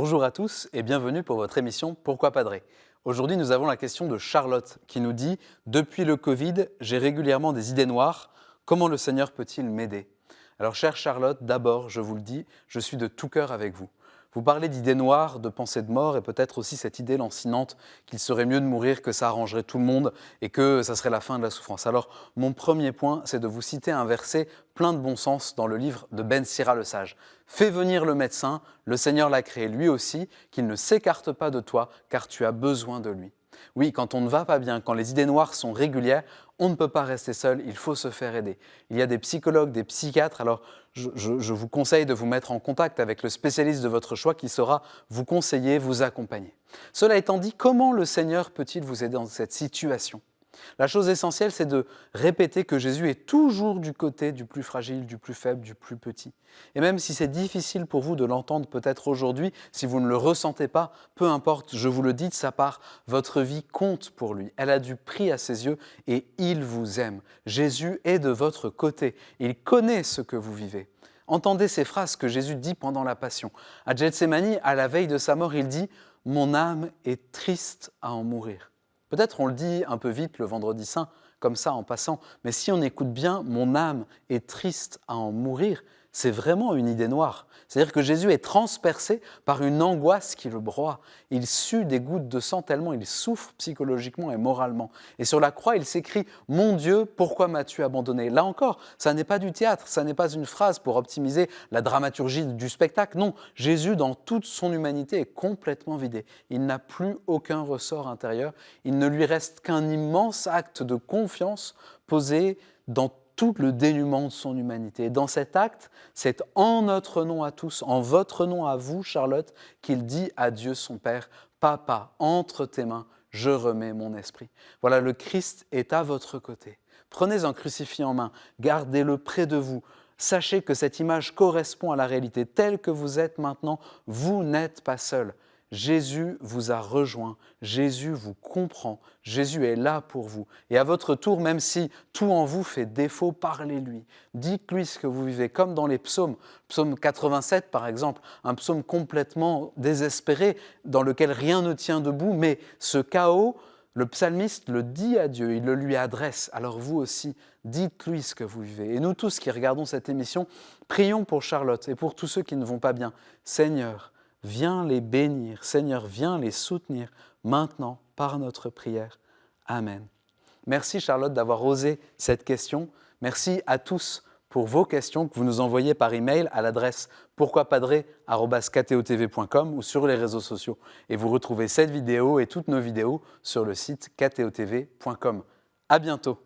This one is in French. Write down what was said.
Bonjour à tous et bienvenue pour votre émission Pourquoi Padré. Aujourd'hui, nous avons la question de Charlotte qui nous dit « Depuis le Covid, j'ai régulièrement des idées noires. Comment le Seigneur peut-il m'aider ?» Alors, chère Charlotte, d'abord, je vous le dis, je suis de tout cœur avec vous. Vous parlez d'idées noires, de pensées de mort et peut-être aussi cette idée lancinante qu'il serait mieux de mourir, que ça arrangerait tout le monde et que ça serait la fin de la souffrance. Alors, mon premier point, c'est de vous citer un verset plein de bon sens dans le livre de Ben Sira le Sage. « Fais venir le médecin, le Seigneur l'a créé lui aussi, qu'il ne s'écarte pas de toi, car tu as besoin de lui. » Oui, quand on ne va pas bien, quand les idées noires sont régulières, on ne peut pas rester seul, il faut se faire aider. Il y a des psychologues, des psychiatres, alors je vous conseille de vous mettre en contact avec le spécialiste de votre choix qui saura vous conseiller, vous accompagner. Cela étant dit, comment le Seigneur peut-il vous aider dans cette situation ? La chose essentielle, c'est de répéter que Jésus est toujours du côté du plus fragile, du plus faible, du plus petit. Et même si c'est difficile pour vous de l'entendre peut-être aujourd'hui, si vous ne le ressentez pas, peu importe, je vous le dis de sa part, votre vie compte pour lui. Elle a du prix à ses yeux et il vous aime. Jésus est de votre côté. Il connaît ce que vous vivez. Entendez ces phrases que Jésus dit pendant la Passion. À Gethsémani, à la veille de sa mort, il dit « Mon âme est triste à en mourir ». Peut-être on le dit un peu vite le vendredi saint, comme ça en passant, mais si on écoute bien « mon âme est triste à en mourir », c'est vraiment une idée noire. C'est-à-dire que Jésus est transpercé par une angoisse qui le broie. Il sue des gouttes de sang tellement il souffre psychologiquement et moralement. Et sur la croix, il s'écrie « Mon Dieu, pourquoi m'as-tu abandonné ?» Là encore, ça n'est pas du théâtre, ça n'est pas une phrase pour optimiser la dramaturgie du spectacle. Non, Jésus, dans toute son humanité, est complètement vidé. Il n'a plus aucun ressort intérieur. Il ne lui reste qu'un immense acte de confiance posé dans tout le dénuement de son humanité. Et dans cet acte, c'est en notre nom à tous, en votre nom à vous, Charlotte, qu'il dit à Dieu son Père, « Papa, entre tes mains, je remets mon esprit. » Voilà, le Christ est à votre côté. Prenez un crucifix en main, gardez-le près de vous. Sachez que cette image correspond à la réalité. Telle que vous êtes maintenant, vous n'êtes pas seul. Jésus vous a rejoint, Jésus vous comprend, Jésus est là pour vous. Et à votre tour, même si tout en vous fait défaut, parlez-lui. Dites-lui ce que vous vivez, comme dans les psaumes. Psaume 87 par exemple, un psaume complètement désespéré, dans lequel rien ne tient debout, mais ce chaos, le psalmiste le dit à Dieu, il le lui adresse. Alors vous aussi, dites-lui ce que vous vivez. Et nous tous qui regardons cette émission, prions pour Charlotte et pour tous ceux qui ne vont pas bien. Seigneur, viens les bénir. Seigneur, viens les soutenir maintenant par notre prière. Amen. Merci Charlotte d'avoir osé cette question. Merci à tous pour vos questions que vous nous envoyez par email à l'adresse pourquoipadré@ktotv.com ou sur les réseaux sociaux. Et vous retrouvez cette vidéo et toutes nos vidéos sur le site ktotv.com. À bientôt.